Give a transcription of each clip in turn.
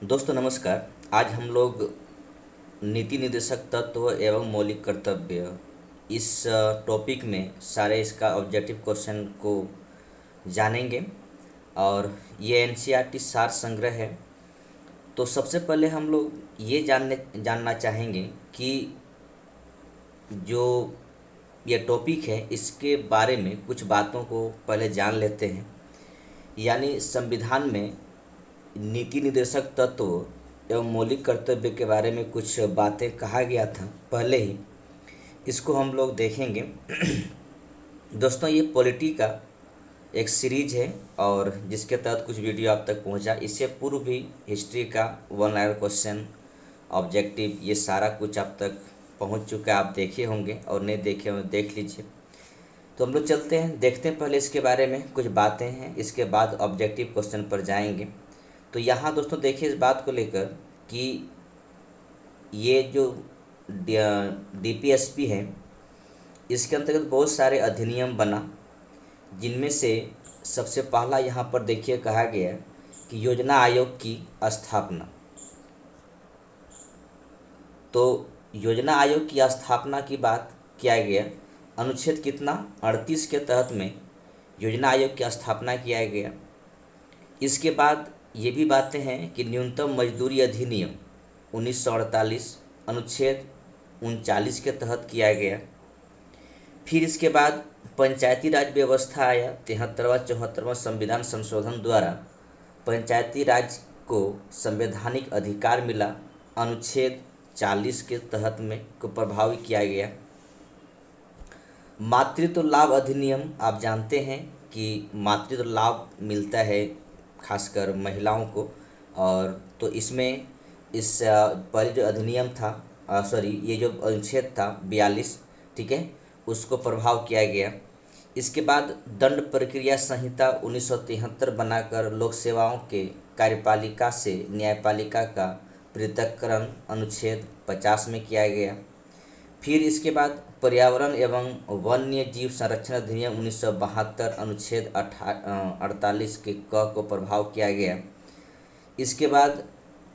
दोस्तों नमस्कार। आज हम लोग नीति निर्देशक तत्व एवं मौलिक कर्तव्य इस टॉपिक में सारे इसका ऑब्जेक्टिव क्वेश्चन को जानेंगे और ये एनसीईआरटी सार संग्रह है। तो सबसे पहले हम लोग ये जानना चाहेंगे कि जो ये टॉपिक है इसके बारे में कुछ बातों को पहले जान लेते हैं। यानी संविधान में नीति निर्देशक तत्व एवं मौलिक कर्तव्य के बारे में कुछ बातें कहा गया था पहले ही, इसको हम लोग देखेंगे। दोस्तों ये पॉलिटी का एक सीरीज है और जिसके तहत कुछ वीडियो आप तक पहुंचा। इससे पूर्व भी हिस्ट्री का वन लाइनर क्वेश्चन, ऑब्जेक्टिव, ये सारा कुछ आप तक पहुंच चुका है। आप देखे होंगे और नहीं देखे होंगे देख लीजिए। तो हम लोग चलते हैं, देखते हैं पहले इसके बारे में कुछ बातें हैं, इसके बाद ऑब्जेक्टिव क्वेश्चन पर जाएंगे। तो यहाँ दोस्तों देखिए इस बात को लेकर कि ये जो डीपीएसपी है इसके अंतर्गत बहुत सारे अधिनियम बना, जिनमें से सबसे पहला यहाँ पर देखिए कहा गया कि योजना आयोग की स्थापना। तो योजना आयोग की स्थापना की बात किया गया, अनुच्छेद कितना 38 के तहत में योजना आयोग की स्थापना किया गया। इसके बाद ये भी बातें हैं कि न्यूनतम मजदूरी अधिनियम 1948 अनुच्छेद 39 के तहत किया गया। फिर इसके बाद पंचायती राज व्यवस्था आया, 73वां 74वां संविधान संशोधन द्वारा पंचायती राज को संवैधानिक अधिकार मिला, अनुच्छेद 40 के तहत में को प्रभावी किया गया। मातृत्व लाभ अधिनियम, आप जानते हैं कि मातृत्व लाभ मिलता है खासकर महिलाओं को, और तो इसमें इस पहले जो अधिनियम था ये जो अनुच्छेद था 42, ठीक है, उसको प्रभाव किया गया। इसके बाद दंड प्रक्रिया संहिता 1973 बनाकर लोक सेवाओं के कार्यपालिका से न्यायपालिका का पृथक्करण अनुच्छेद 50 में किया गया। फिर इसके बाद पर्यावरण एवं वन्य जीव संरक्षण अधिनियम 1972 अनुच्छेद 48 के क को प्रभाव किया गया। इसके बाद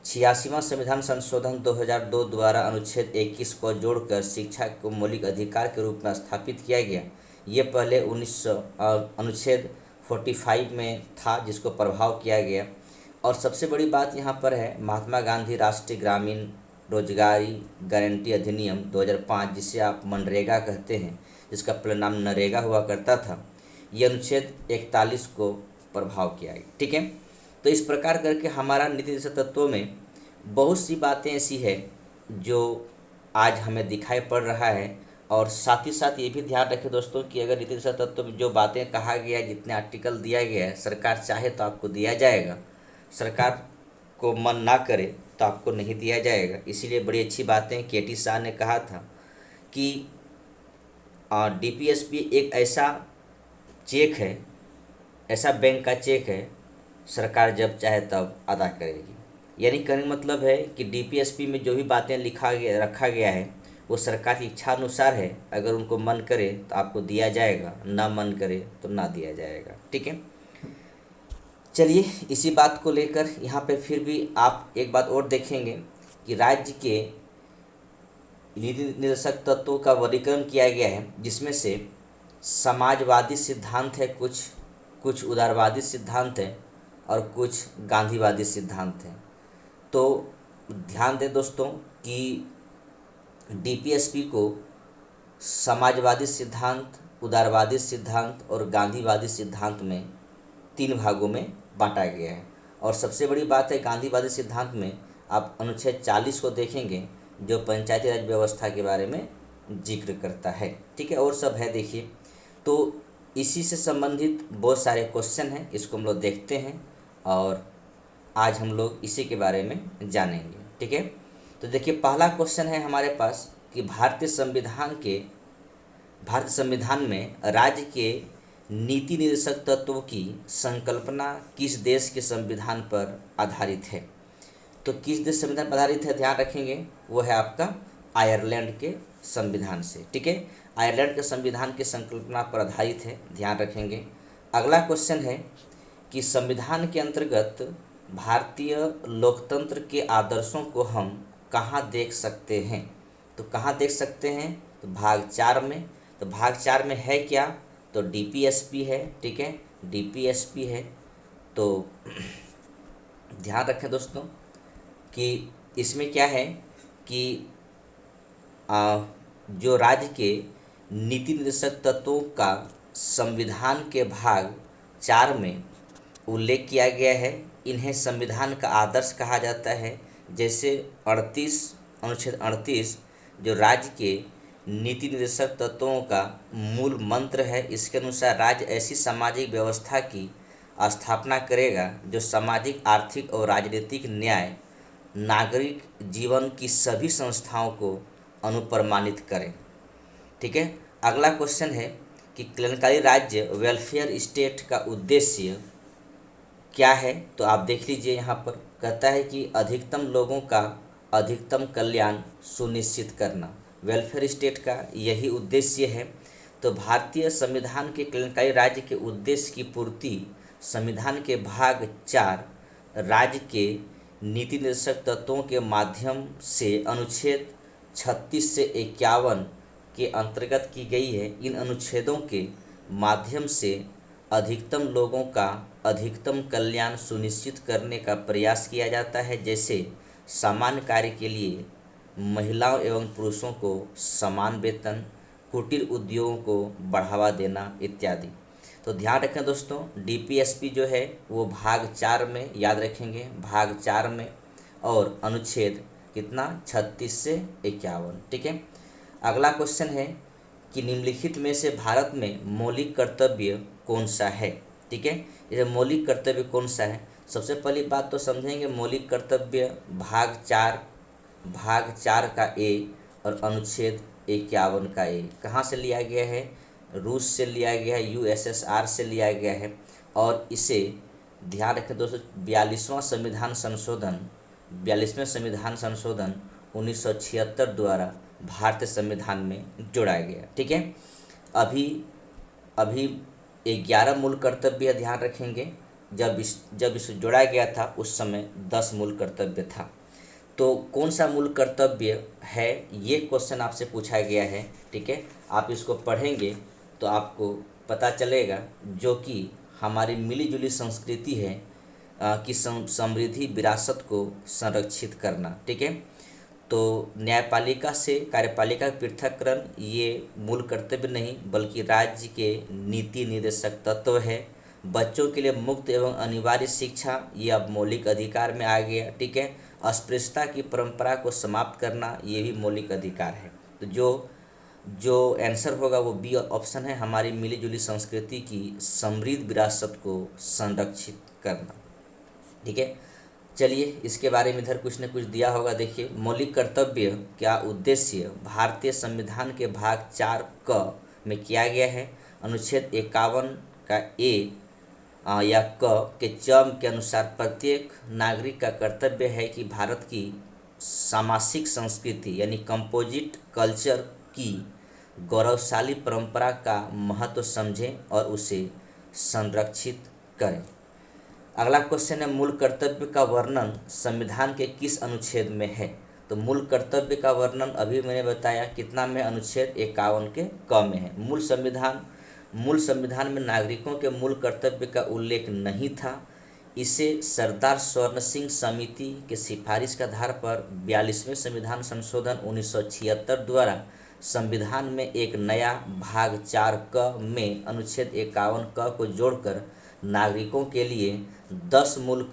86वां संविधान संशोधन 2002 द्वारा अनुच्छेद 21 को जोड़कर शिक्षा को मौलिक अधिकार के रूप में स्थापित किया गया। ये पहले अनुच्छेद 45 में था जिसको प्रभाव किया गया। और सबसे बड़ी बात यहाँ पर है महात्मा गांधी राष्ट्रीय ग्रामीण रोजगारी गारंटी अधिनियम 2005, जिसे आप मनरेगा कहते हैं, जिसका परिणाम नरेगा हुआ करता था, ये अनुच्छेद 41 को प्रभाव किया गया। ठीक है, तो इस प्रकार करके हमारा नीति निर्देशक तत्वों में बहुत सी बातें ऐसी है जो आज हमें दिखाई पड़ रहा है। और साथ ही साथ ये भी ध्यान रखें दोस्तों कि अगर नीति निर्देशक तत्व में जो बातें कहा गया है, जितने आर्टिकल दिया गया है, सरकार चाहे तो आपको दिया जाएगा, सरकार को मन ना करे तो आपको नहीं दिया जाएगा। इसीलिए बड़ी अच्छी बातें केटी शाह ने कहा था कि डीपीएसपी एक ऐसा चेक है, ऐसा बैंक का चेक है, सरकार जब चाहे तब अदा करेगी। यानी कहने का मतलब है कि डीपीएसपी में जो भी बातें रखा गया है वो सरकार की इच्छा अनुसार है। अगर उनको मन करे तो आपको दिया जाएगा, ना मन करे तो ना दिया जाएगा। ठीक है, चलिए इसी बात को लेकर यहाँ पे फिर भी आप एक बात और देखेंगे कि राज्य के नीति निर्देशक तत्वों का वर्गीकरण किया गया है, जिसमें से समाजवादी सिद्धांत है, कुछ उदारवादी सिद्धांत है और कुछ गांधीवादी सिद्धांत हैं। तो ध्यान दें दोस्तों कि डीपीएसपी को समाजवादी सिद्धांत, उदारवादी सिद्धांत और गांधीवादी सिद्धांत में 3 भागों में बांटा गया है। और सबसे बड़ी बात है गांधीवादी सिद्धांत में आप अनुच्छेद 40 को देखेंगे जो पंचायती राज व्यवस्था के बारे में जिक्र करता है। ठीक है, और सब है देखिए। तो इसी से संबंधित बहुत सारे क्वेश्चन हैं, इसको हम लोग देखते हैं और आज हम लोग इसी के बारे में जानेंगे। ठीक है, तो देखिए पहला क्वेश्चन है हमारे पास कि भारतीय संविधान में राज्य के नीति निर्देशक तत्वों की संकल्पना किस देश के संविधान पर आधारित है। तो किस देश संविधान पर आधारित है, ध्यान रखेंगे, वो है आपका आयरलैंड के संविधान से। ठीक है, आयरलैंड के संविधान की संकल्पना पर आधारित है, ध्यान रखेंगे। अगला क्वेश्चन है कि संविधान के अंतर्गत भारतीय लोकतंत्र के आदर्शों को हम कहाँ देख सकते हैं? तो कहाँ देख सकते हैं? तो भाग 4 में। तो भाग 4 में है क्या? तो डीपीएसपी है, ठीक है, डीपीएसपी है। तो ध्यान रखें दोस्तों कि इसमें क्या है कि जो राज्य के नीति निर्देशक तत्वों का संविधान के भाग 4 में उल्लेख किया गया है। इन्हें संविधान का आदर्श कहा जाता है। जैसे 38 अनुच्छेद 38 जो राज्य के नीति निर्देशक तत्वों का मूल मंत्र है, इसके अनुसार राज्य ऐसी सामाजिक व्यवस्था की स्थापना करेगा जो सामाजिक, आर्थिक और राजनीतिक न्याय, नागरिक जीवन की सभी संस्थाओं को अनुप्रमाणित करें। ठीक है। अगला क्वेश्चन है कि कल्याणकारी राज्य वेलफेयर स्टेट का उद्देश्य क्या है? तो आप देख लीजिए, यहाँ पर कहता है कि अधिकतम लोगों का अधिकतम कल्याण सुनिश्चित करना। वेलफेयर स्टेट का यही उद्देश्य है। तो भारतीय संविधान के कल्याणकारी राज्य के उद्देश्य की पूर्ति संविधान के भाग 4 राज्य के नीति निर्देशक तत्वों के माध्यम से अनुच्छेद 36 से 51 के अंतर्गत की गई है। इन अनुच्छेदों के माध्यम से अधिकतम लोगों का अधिकतम कल्याण सुनिश्चित करने का प्रयास किया जाता है। जैसे सामान्य कार्य के लिए महिलाओं एवं पुरुषों को समान वेतन, कुटीर उद्योगों को बढ़ावा देना इत्यादि। तो ध्यान रखें दोस्तों, डीपीएसपी जो है वो भाग 4 में, याद रखेंगे, भाग 4 में, और अनुच्छेद कितना 36 से 51। ठीक है। अगला क्वेश्चन है कि निम्नलिखित में से भारत में मौलिक कर्तव्य कौन सा है? ठीक है, ये मौलिक कर्तव्य कौन सा है? सबसे पहली बात तो समझेंगे मौलिक कर्तव्य भाग 4 का ए और अनुच्छेद 51 का ए कहाँ से लिया गया है? रूस से लिया गया है, यूएसएसआर से लिया गया है। और इसे ध्यान रखें दोस्तों, 42वां संविधान संशोधन 1976 द्वारा भारतीय संविधान में जोड़ा गया। ठीक है। अभी 11 मूल कर्तव्य, ध्यान रखेंगे, जब इसे जोड़ा गया था उस समय 10 मूल कर्तव्य था। तो कौन सा मूल कर्तव्य है, ये क्वेश्चन आपसे पूछा गया है। ठीक है, आप इसको पढ़ेंगे तो आपको पता चलेगा, जो कि हमारी मिलीजुली संस्कृति है कि समृद्धि विरासत को संरक्षित करना। ठीक है। तो न्यायपालिका से कार्यपालिका का पृथक्करण ये मूल कर्तव्य नहीं, बल्कि राज्य के नीति निर्देशक तत्व है। बच्चों के लिए मुक्त एवं अनिवार्य शिक्षा, ये अब मौलिक अधिकार में आ गया। ठीक है। अस्पृश्यता की परंपरा को समाप्त करना, ये भी मौलिक अधिकार है। तो जो आंसर होगा वो बी ऑप्शन है, हमारी मिलीजुली संस्कृति की समृद्ध विरासत को संरक्षित करना। ठीक है। चलिए, इसके बारे में इधर कुछ न कुछ दिया होगा। देखिए, मौलिक कर्तव्य का उद्देश्य भारतीय संविधान के भाग 4 क में किया गया है। अनुच्छेद 51 का ए या क के चम के अनुसार प्रत्येक नागरिक का कर्तव्य है कि भारत की सामासिक संस्कृति यानी कंपोजिट कल्चर की गौरवशाली परंपरा का महत्व समझें और उसे संरक्षित करें। अगला क्वेश्चन है, मूल कर्तव्य का वर्णन संविधान के किस अनुच्छेद में है? तो मूल कर्तव्य का वर्णन अभी मैंने बताया कितना में, अनुच्छेद 51 के क में है। मूल संविधान में नागरिकों के मूल कर्तव्य का उल्लेख नहीं था। इसे सरदार स्वर्ण सिंह समिति के सिफारिश के आधार पर 42वें संविधान संशोधन 1976 द्वारा संविधान में एक नया भाग 4 क में अनुच्छेद 51 क को जोड़कर नागरिकों के लिए 10 मूल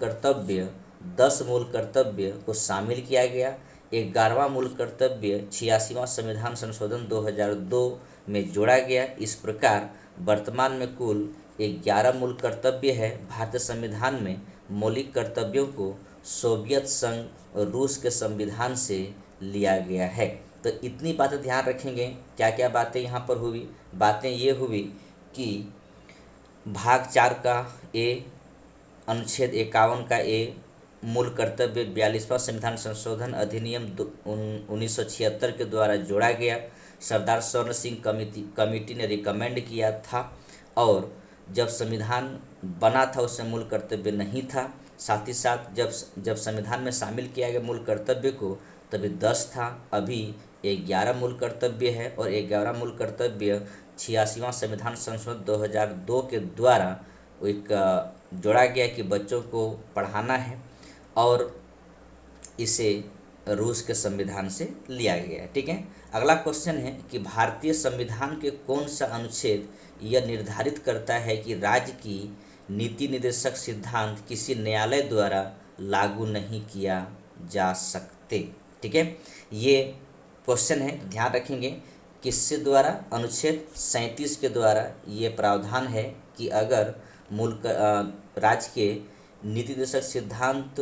कर्तव्य को शामिल किया गया। 11वां मूल कर्तव्य 86वां संविधान संशोधन 2002 में जोड़ा गया। इस प्रकार वर्तमान में कुल 11 मूल कर्तव्य है। भारतीय संविधान में मौलिक कर्तव्यों को सोवियत संघ और रूस के संविधान से लिया गया है। तो इतनी बातें ध्यान रखेंगे। क्या क्या बातें यहाँ पर हुई? बातें ये हुई कि भाग 4 का ए, अनुच्छेद 51 का ए, मूल कर्तव्य 42वां संविधान संशोधन अधिनियम 1976 के द्वारा जोड़ा गया। सरदार स्वर्ण सिंह कमेटी ने रिकमेंड किया था, और जब संविधान बना था उसमें मूल कर्तव्य नहीं था। साथ ही साथ जब संविधान में शामिल किया गया मूल कर्तव्य को तभी 10 था, अभी 11 मूल कर्तव्य है और 11 मूल कर्तव्य 86वां संविधान संशोधन 2002 के द्वारा एक जोड़ा गया कि बच्चों को पढ़ाना है और इसे रूस के संविधान से लिया गया है। ठीक है, अगला क्वेश्चन है कि भारतीय संविधान के कौन सा अनुच्छेद यह निर्धारित करता है कि राज्य की नीति निर्देशक सिद्धांत किसी न्यायालय द्वारा लागू नहीं किया जा सकते। ठीक है, ये क्वेश्चन है, ध्यान रखेंगे किससे द्वारा, अनुच्छेद 37 के द्वारा ये प्रावधान है कि अगर राज्य के नीति निर्देशक सिद्धांत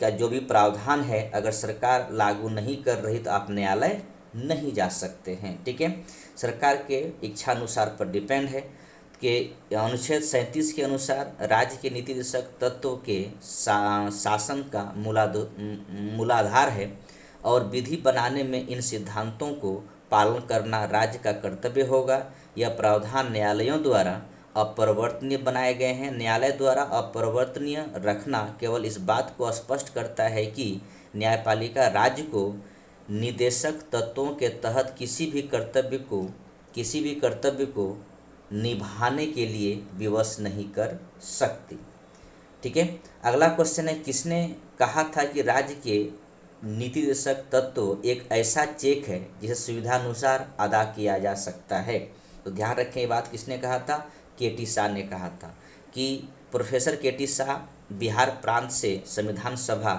का जो भी प्रावधान है अगर सरकार लागू नहीं कर रही तो आप न्यायालय नहीं जा सकते हैं। ठीक है, सरकार के इच्छा अनुसार पर डिपेंड है कि अनुच्छेद 37 के अनुसार राज्य के नीति निर्देशक तत्वों के शासन का मूलाधार है और विधि बनाने में इन सिद्धांतों को पालन करना राज्य का कर्तव्य होगा। यह प्रावधान न्यायालयों द्वारा अपरिवर्तनीय बनाए गए हैं। न्यायालय द्वारा अपरिवर्तनीय रखना केवल इस बात को स्पष्ट करता है कि न्यायपालिका राज्य को निर्देशक तत्वों के तहत किसी भी कर्तव्य को निभाने के लिए विवश नहीं कर सकती। ठीक है, अगला क्वेश्चन है किसने कहा था कि राज्य के नीति निर्देशक तत्व एक ऐसा चेक है जिसे सुविधानुसार अदा किया जा सकता है। तो ध्यान रखें ये बात किसने कहा था, के.टी. शाह ने कहा था कि प्रोफेसर के.टी. शाह बिहार प्रांत से संविधान सभा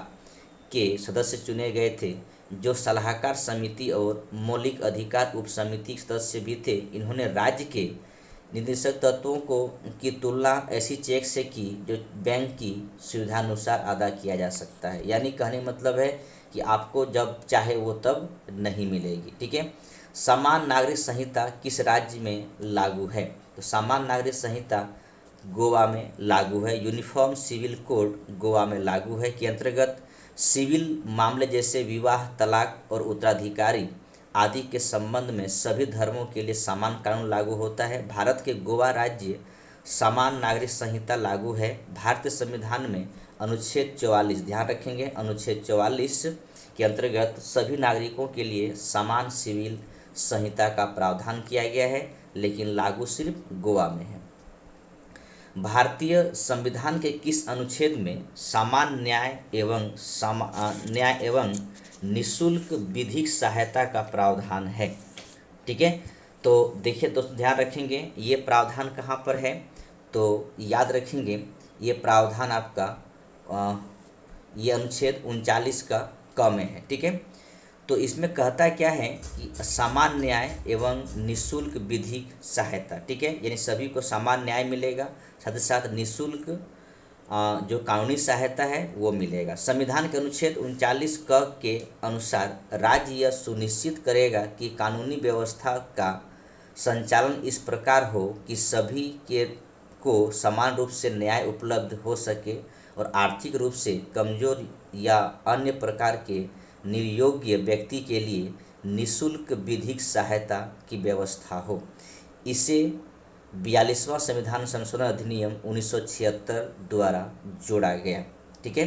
के सदस्य चुने गए थे जो सलाहकार समिति और मौलिक अधिकार उप समिति के सदस्य भी थे। इन्होंने राज्य के निर्देशक तत्वों की तुलना ऐसी चेक से की जो बैंक की सुविधानुसार अदा किया जा सकता है, यानी कहने मतलब है कि आपको जब चाहे वो तब नहीं मिलेगी। ठीक है, समान नागरिक संहिता किस राज्य में लागू है, तो समान नागरिक संहिता गोवा में लागू है। यूनिफॉर्म सिविल कोड गोवा में लागू है के अंतर्गत सिविल मामले जैसे विवाह, तलाक और उत्तराधिकारी आदि के संबंध में सभी धर्मों के लिए समान कानून लागू होता है। भारत के गोवा राज्य समान नागरिक संहिता लागू है। भारतीय संविधान में अनुच्छेद 44, ध्यान रखेंगे अनुच्छेद 44 के अंतर्गत सभी नागरिकों के लिए समान सिविल संहिता का प्रावधान किया गया है, लेकिन लागू सिर्फ गोवा में है। भारतीय संविधान के किस अनुच्छेद में समान न्याय एवं निःशुल्क विधिक सहायता का प्रावधान है। ठीक है, तो देखिए दोस्तों ध्यान रखेंगे ये प्रावधान कहाँ पर है, तो याद रखेंगे ये प्रावधान आपका ये अनुच्छेद 39 का क में है। ठीक है, तो इसमें कहता क्या है कि समान न्याय एवं निःशुल्क विधिक सहायता। ठीक है, यानी सभी को समान न्याय मिलेगा, साथ ही साथ निःशुल्क जो कानूनी सहायता है वो मिलेगा। संविधान के अनुच्छेद 39 क के अनुसार राज्य यह सुनिश्चित करेगा कि कानूनी व्यवस्था का संचालन इस प्रकार हो कि सभी को समान रूप से न्याय उपलब्ध हो सके और आर्थिक रूप से कमजोर या अन्य प्रकार के निर्योग्य व्यक्ति के लिए निःशुल्क विधिक सहायता की व्यवस्था हो। इसे 42वां संविधान संशोधन अधिनियम 1976 द्वारा जोड़ा गया। ठीक है,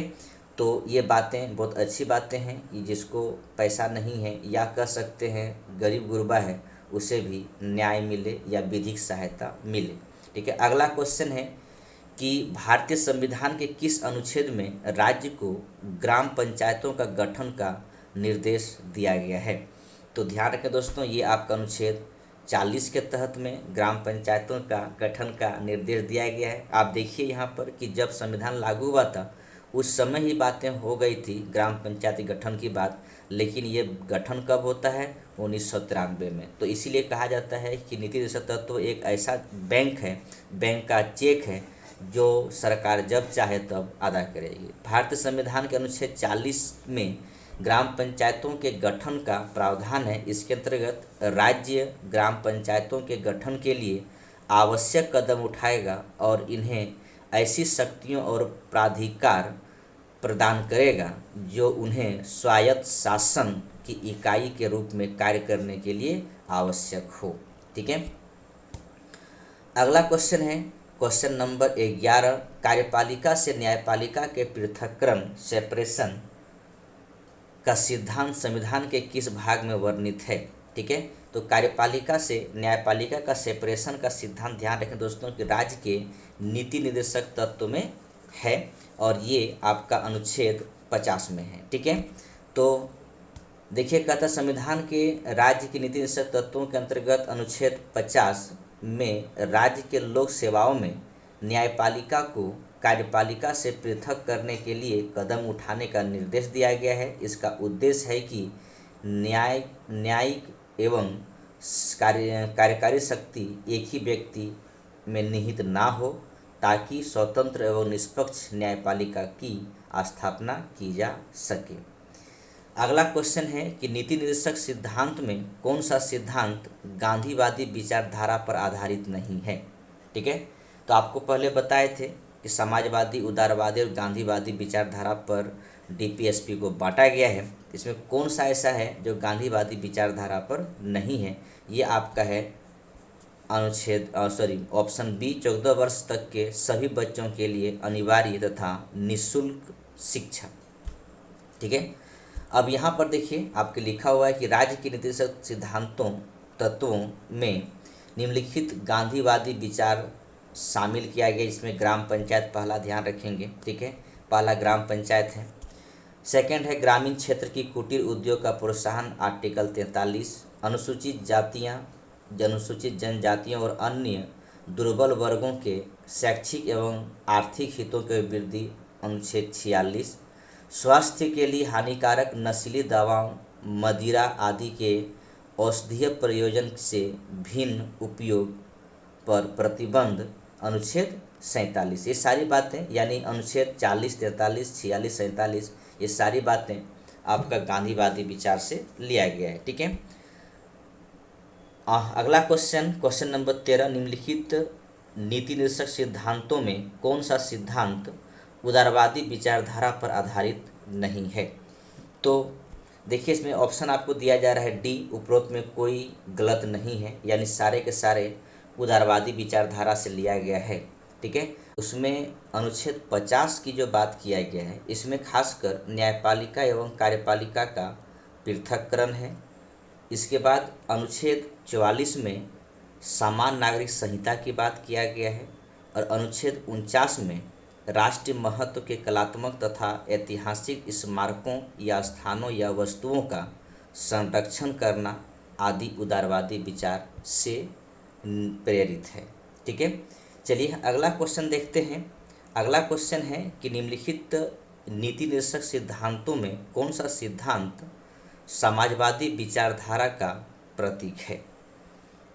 तो ये बातें बहुत अच्छी बातें हैं, जिसको पैसा नहीं है या कह सकते हैं गरीब गुरबा है उसे भी न्याय मिले या विधिक सहायता मिले। ठीक है, अगला क्वेश्चन है कि भारतीय संविधान के किस अनुच्छेद में राज्य को ग्राम पंचायतों का गठन का निर्देश दिया गया है। तो ध्यान रखें दोस्तों, ये आपका अनुच्छेद 40 के तहत में ग्राम पंचायतों का गठन का निर्देश दिया गया है। आप देखिए यहाँ पर कि जब संविधान लागू हुआ था उस समय ही बातें हो गई थी ग्राम पंचायती गठन की बात, लेकिन ये गठन कब होता है 1993 में। तो इसीलिए कहा जाता है कि नीति निर्देशक तत्व एक ऐसा बैंक है, बैंक का चेक है जो सरकार जब चाहे तब अदा करेगी। भारतीय संविधान के अनुच्छेद 40 में ग्राम पंचायतों के गठन का प्रावधान है। इसके अंतर्गत राज्य ग्राम पंचायतों के गठन के लिए आवश्यक कदम उठाएगा और इन्हें ऐसी शक्तियों और प्राधिकार प्रदान करेगा जो उन्हें स्वायत्त शासन की इकाई के रूप में कार्य करने के लिए आवश्यक हो। ठीक है, अगला क्वेश्चन है क्वेश्चन नंबर 11, कार्यपालिका से न्यायपालिका के पृथक्करण सेपरेशन का सिद्धांत संविधान के किस भाग में वर्णित है। ठीक है, तो कार्यपालिका से न्यायपालिका का सेपरेशन का सिद्धांत, ध्यान रखें दोस्तों, कि राज्य के नीति निर्देशक तत्व में है और ये आपका अनुच्छेद 50 में है। ठीक है, तो देखिए, कहता संविधान के राज्य के नीति निर्देशक तत्वों के अंतर्गत अनुच्छेद 50 में राज्य के लोक सेवाओं में न्यायपालिका को कार्यपालिका से पृथक करने के लिए कदम उठाने का निर्देश दिया गया है। इसका उद्देश्य है कि न्यायिक एवं कार्यकारी शक्ति एक ही व्यक्ति में निहित ना हो, ताकि स्वतंत्र एवं निष्पक्ष न्यायपालिका की स्थापना की जा सके। अगला क्वेश्चन है कि नीति निर्देशक सिद्धांत में कौन सा सिद्धांत गांधीवादी विचारधारा पर आधारित नहीं है। ठीक है, तो आपको पहले बताए थे कि समाजवादी, उदारवादी और गांधीवादी विचारधारा पर डीपीएसपी को बांटा गया है। इसमें कौन सा ऐसा है जो गांधीवादी विचारधारा पर नहीं है, ये आपका है ऑप्शन बी, 14 वर्ष तक के सभी बच्चों के लिए अनिवार्य तथा निःशुल्क शिक्षा। ठीक है, अब यहाँ पर देखिए आपके लिखा हुआ है कि राज्य के निर्देशक सिद्धांतों तत्वों में निम्नलिखित गांधीवादी विचार शामिल किया गया। इसमें ग्राम पंचायत पहला, ध्यान रखेंगे। ठीक है, पहला ग्राम पंचायत है। सेकंड है ग्रामीण क्षेत्र की कुटीर उद्योग का प्रोत्साहन, आर्टिकल 43। अनुसूचित जातियाँ, अनुसूचित जनजातियों और अन्य दुर्बल वर्गों के शैक्षिक एवं आर्थिक हितों के वृद्धि, अनुच्छेद 46। स्वास्थ्य के लिए हानिकारक नशीली दवाओं, मदिरा आदि के औषधीय प्रयोजन से भिन्न उपयोग पर प्रतिबंध, अनुच्छेद 47। ये सारी बातें, यानी अनुच्छेद 40, 43, 46, 47, ये सारी बातें आपका गांधीवादी विचार से लिया गया है। ठीक है, अगला क्वेश्चन नंबर 13, निम्नलिखित नीति निर्देशक सिद्धांतों में कौन सा सिद्धांत उदारवादी विचारधारा पर आधारित नहीं है। तो देखिए, इसमें ऑप्शन आपको दिया जा रहा है डी, उपरोक्त में कोई गलत नहीं है, यानी सारे के सारे उदारवादी विचारधारा से लिया गया है। ठीक है, उसमें अनुच्छेद 50 की जो बात किया गया है, इसमें खासकर न्यायपालिका एवं कार्यपालिका का पृथक्करण है। इसके बाद अनुच्छेद 44 में समान नागरिक संहिता की बात किया गया है और अनुच्छेद 49 में राष्ट्रीय महत्व के कलात्मक तथा ऐतिहासिक स्मारकों या स्थानों या वस्तुओं का संरक्षण करना आदि उदारवादी विचार से प्रेरित है। ठीक है, चलिए अगला क्वेश्चन देखते हैं। अगला क्वेश्चन है कि निम्नलिखित नीति निर्देशक सिद्धांतों में कौन सा सिद्धांत समाजवादी विचारधारा का प्रतीक है।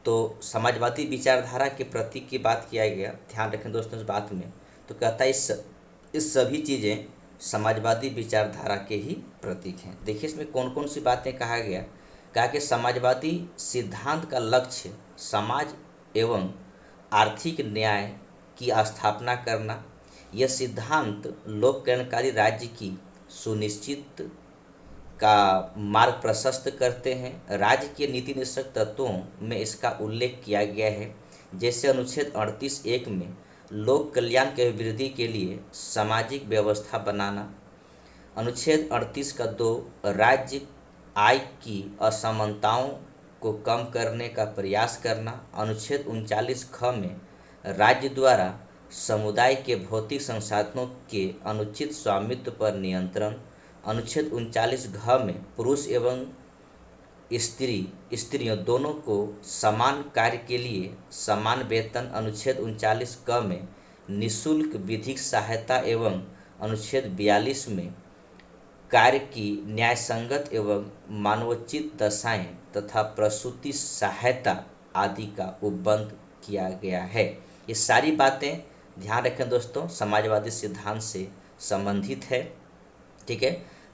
तो समाजवादी विचारधारा के प्रतीक की बात किया गया, ध्यान रखें दोस्तों इस बात में। तो कहता है इस सभी चीज़ें समाजवादी विचारधारा के ही प्रतीक हैं। देखिए, इसमें कौन कौन सी बातें कहा गया। कहा कि समाजवादी सिद्धांत का लक्ष्य समाज एवं आर्थिक न्याय की स्थापना करना। यह सिद्धांत लोक कल्याणकारी राज्य की सुनिश्चित का मार्ग प्रशस्त करते हैं। राज्य के नीति निर्देशक तत्वों में इसका उल्लेख किया गया है, जैसे अनुच्छेद 38(1) में लोक कल्याण के वृद्धि के लिए सामाजिक व्यवस्था बनाना। अनुच्छेद 38 का 2 राज्य आय की असमानताओं को कम करने का प्रयास करना। अनुच्छेद 39 ख में राज्य द्वारा समुदाय के भौतिक संसाधनों के अनुचित स्वामित्व पर नियंत्रण। अनुच्छेद 39 घ में पुरुष एवं स्त्रियों दोनों को समान कार्य के लिए समान वेतन। अनुच्छेद 39 क में निःशुल्क विधिक सहायता एवं अनुच्छेद 42 में कार्य की न्यायसंगत एवं मानवोचित दशाएं तथा प्रसूति सहायता आदि का उपबंध किया गया है। ये सारी बातें ध्यान रखें दोस्तों, समाजवादी सिद्धांत से संबंधित है। ठीक है,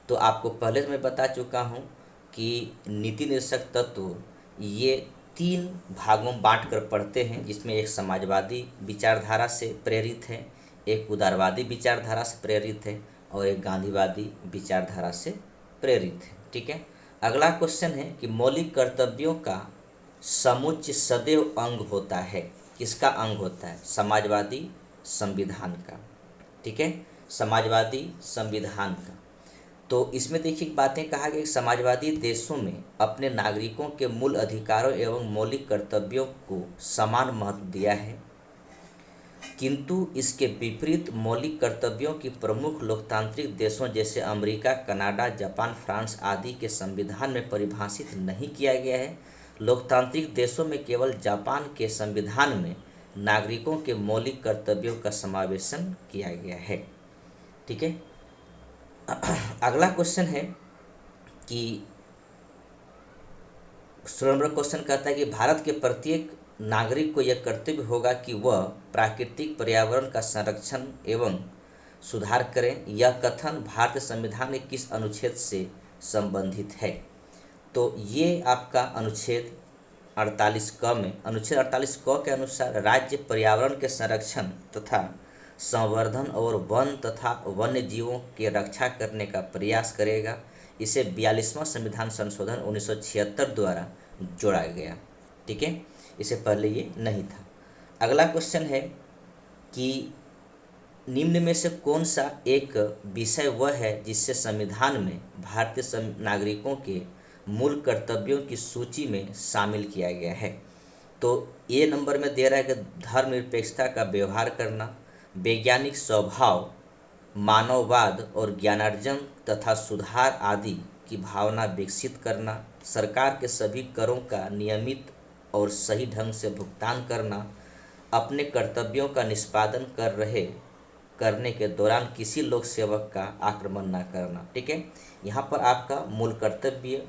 तो आपको पहले मैं बता चुका हूँ कि नीति निर्देशक तत्व ये 3 भागों में बांट कर पढ़ते हैं, जिसमें एक समाजवादी विचारधारा से प्रेरित है, एक उदारवादी विचारधारा से प्रेरित है और एक गांधीवादी विचारधारा से प्रेरित है। ठीक है, अगला क्वेश्चन है कि मौलिक कर्तव्यों का समुच्चय सदैव अंग होता है। किसका अंग होता है? समाजवादी संविधान का। ठीक है, समाजवादी संविधान का। तो इसमें देखिए बातें कहा गया कि समाजवादी देशों में अपने नागरिकों के मूल अधिकारों एवं मौलिक कर्तव्यों को समान महत्व दिया है, किंतु इसके विपरीत मौलिक कर्तव्यों की प्रमुख लोकतांत्रिक देशों जैसे अमेरिका, कनाडा, जापान, फ्रांस आदि के संविधान में परिभाषित नहीं किया गया है। लोकतांत्रिक देशों में केवल जापान के संविधान में नागरिकों के मौलिक कर्तव्यों का समावेशन किया गया है। ठीक है, अगला क्वेश्चन है कि 16 नंबर क्वेश्चन कहता है कि भारत के प्रत्येक नागरिक को यह कर्तव्य होगा कि वह प्राकृतिक पर्यावरण का संरक्षण एवं सुधार करें। यह कथन भारतीय संविधान के किस अनुच्छेद से संबंधित है? तो ये आपका अनुच्छेद 48 क में, अनुच्छेद 48 क के अनुसार राज्य पर्यावरण के संरक्षण तथा संवर्धन और वन तथा वन्य जीवों के रक्षा करने का प्रयास करेगा। इसे 42वां संविधान संशोधन 1976 द्वारा जोड़ा गया। ठीक है, इससे पहले ये नहीं था। अगला क्वेश्चन है कि निम्न में से कौन सा एक विषय वह है जिससे संविधान में भारतीय नागरिकों के मूल कर्तव्यों की सूची में शामिल किया गया है? तो ए नंबर में दे रहा है कि धर्मनिरपेक्षता का व्यवहार करना, वैज्ञानिक स्वभाव, मानववाद और ज्ञानार्जन तथा सुधार आदि की भावना विकसित करना, सरकार के सभी करों का नियमित और सही ढंग से भुगतान करना, अपने कर्तव्यों का निष्पादन करने के दौरान किसी लोक सेवक का आक्रमण न करना। ठीक है, यहाँ पर आपका मूल कर्तव्य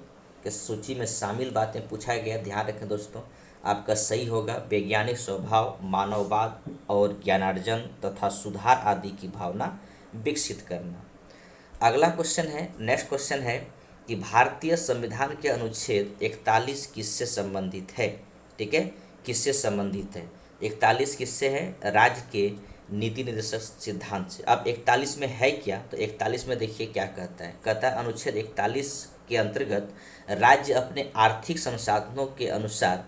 के सूची में शामिल बातें पूछा गया। ध्यान रखें दोस्तों, आपका सही होगा वैज्ञानिक स्वभाव, मानववाद और ज्ञानार्जन तथा सुधार आदि की भावना विकसित करना। अगला क्वेश्चन है, नेक्स्ट क्वेश्चन है कि भारतीय संविधान के अनुच्छेद 41 किससे संबंधित है? ठीक है, किससे संबंधित है? 41 किससे है? राज्य के नीति निर्देशक सिद्धांत से। अब 41 में है क्या? तो 41 में देखिए क्या कहता है। कहता है अनुच्छेद 41 के अंतर्गत राज्य अपने आर्थिक संसाधनों के अनुसार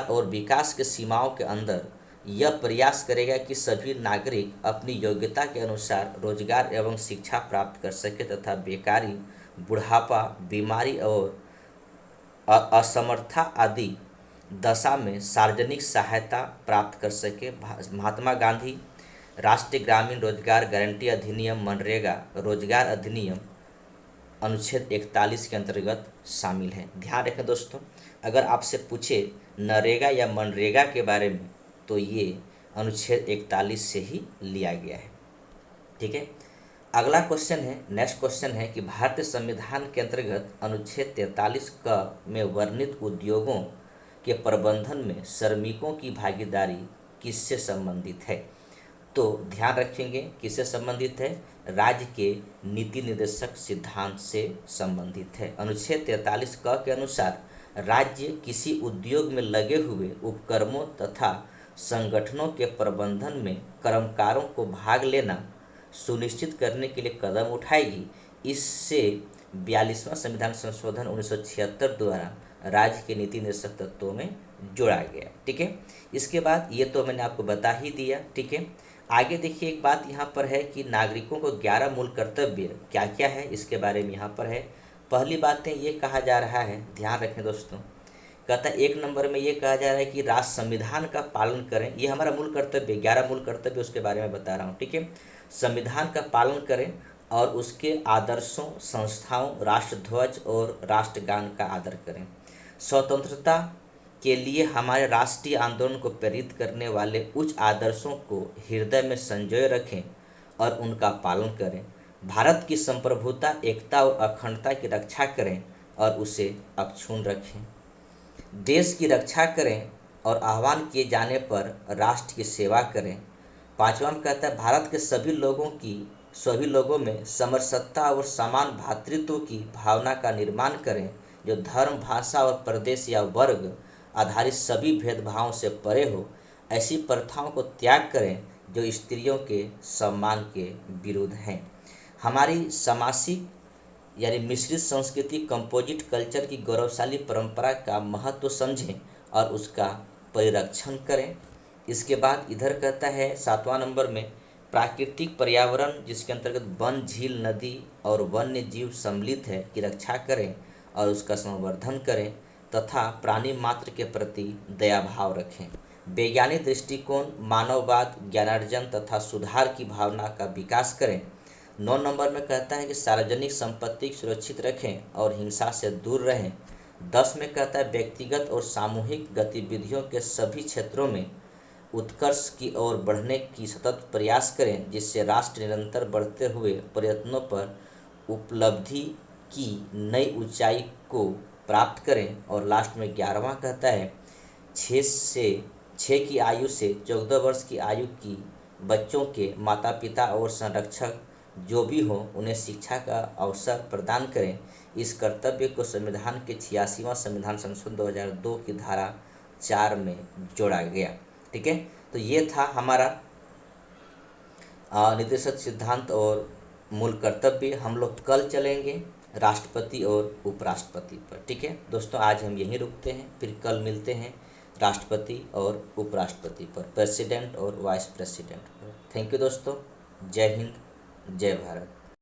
और विकास के सीमाओं के अंदर यह प्रयास करेगा कि सभी नागरिक अपनी योग्यता के अनुसार रोजगार एवं शिक्षा प्राप्त कर सके तथा बेकारी, बुढ़ापा, बीमारी और असमर्था आदि दशा में सार्वजनिक सहायता प्राप्त कर सके। महात्मा गांधी राष्ट्रीय ग्रामीण रोजगार गारंटी अधिनियम, मनरेगा रोजगार अधिनियम अनुच्छेद 41 के अंतर्गत शामिल है। ध्यान रखें दोस्तों, अगर आपसे पूछे नरेगा या मनरेगा के बारे में तो ये अनुच्छेद 41 से ही लिया गया है। ठीक है, अगला क्वेश्चन है, नेक्स्ट क्वेश्चन है कि भारतीय संविधान के अंतर्गत अनुच्छेद 43 क में वर्णित उद्योगों के प्रबंधन में श्रमिकों की भागीदारी किससे संबंधित है? तो ध्यान रखेंगे किससे संबंधित है? राज्य के नीति निर्देशक सिद्धांत से संबंधित है। अनुच्छेद 43 क के अनुसार राज्य किसी उद्योग में लगे हुए उपक्रमों तथा संगठनों के प्रबंधन में कर्मकारों को भाग लेना सुनिश्चित करने के लिए कदम उठाएगी। इससे 42वां संविधान संशोधन 1976 द्वारा राज्य के नीति निर्देशक तत्वों में जोड़ा गया। ठीक है, इसके बाद ये तो मैंने आपको बता ही दिया। ठीक है, आगे देखिए एक बात यहाँ पर है कि नागरिकों को 11 मूल कर्तव्य क्या क्या है इसके बारे में यहाँ पर है। पहली बातें ये कहा जा रहा है, ध्यान रखें दोस्तों, कहता है 1 नंबर में ये कहा जा रहा है कि राष्ट्र संविधान का पालन करें। ये हमारा मूल कर्तव्य, 11 मूल कर्तव्य उसके बारे में बता रहा हूँ। ठीक है, संविधान का पालन करें और उसके आदर्शों, संस्थाओं, राष्ट्रध्वज और राष्ट्रगान का आदर करें। स्वतंत्रता के लिए हमारे राष्ट्रीय आंदोलन को प्रेरित करने वाले उच्च आदर्शों को हृदय में संजोए रखें और उनका पालन करें। भारत की संप्रभुता, एकता और अखंडता की रक्षा करें और उसे अक्षुण्ण रखें। देश की रक्षा करें और आह्वान किए जाने पर राष्ट्र की सेवा करें। 5वां में कहता है भारत के सभी लोगों में समरसत्ता और समान भातृत्व की भावना का निर्माण करें, जो धर्म, भाषा और प्रदेश या वर्ग आधारित सभी भेदभावों से परे हो। ऐसी प्रथाओं को त्याग करें जो स्त्रियों के सम्मान के विरुद्ध हैं। हमारी सामासिक यानी मिश्रित संस्कृति, कंपोजिट कल्चर की गौरवशाली परंपरा का महत्व समझें और उसका परिरक्षण करें। इसके बाद इधर कहता है 7वां नंबर में प्राकृतिक पर्यावरण जिसके अंतर्गत वन, झील, नदी और वन्य जीव सम्मिलित है की रक्षा करें और उसका संवर्धन करें तथा प्राणी मात्र के प्रति दया भाव रखें। वैज्ञानिक दृष्टिकोण, मानववाद, ज्ञानार्जन तथा सुधार की भावना का विकास करें। 9 नंबर में कहता है कि सार्वजनिक संपत्ति सुरक्षित रखें और हिंसा से दूर रहें। 10 में कहता है व्यक्तिगत और सामूहिक गतिविधियों के सभी क्षेत्रों में उत्कर्ष की ओर बढ़ने की सतत प्रयास करें जिससे राष्ट्र निरंतर बढ़ते हुए प्रयत्नों पर उपलब्धि की नई ऊंचाई को प्राप्त करें। और लास्ट में 11वां कहता है 6 की आयु से 14 वर्ष की आयु की बच्चों के माता पिता और संरक्षक जो भी हो उन्हें शिक्षा का अवसर प्रदान करें। इस कर्तव्य को संविधान के 86वां संविधान संशोधन 2002 की धारा 4 में जोड़ा गया। ठीक है, तो ये था हमारा निर्देशक सिद्धांत और मूल कर्तव्य। हम लोग कल चलेंगे राष्ट्रपति और उपराष्ट्रपति पर। ठीक है दोस्तों, आज हम यहीं रुकते हैं, फिर कल मिलते हैं राष्ट्रपति और उपराष्ट्रपति पर, प्रेसिडेंट और वाइस प्रेसिडेंट पर। थैंक यू दोस्तों, जय हिंद, जय भारत।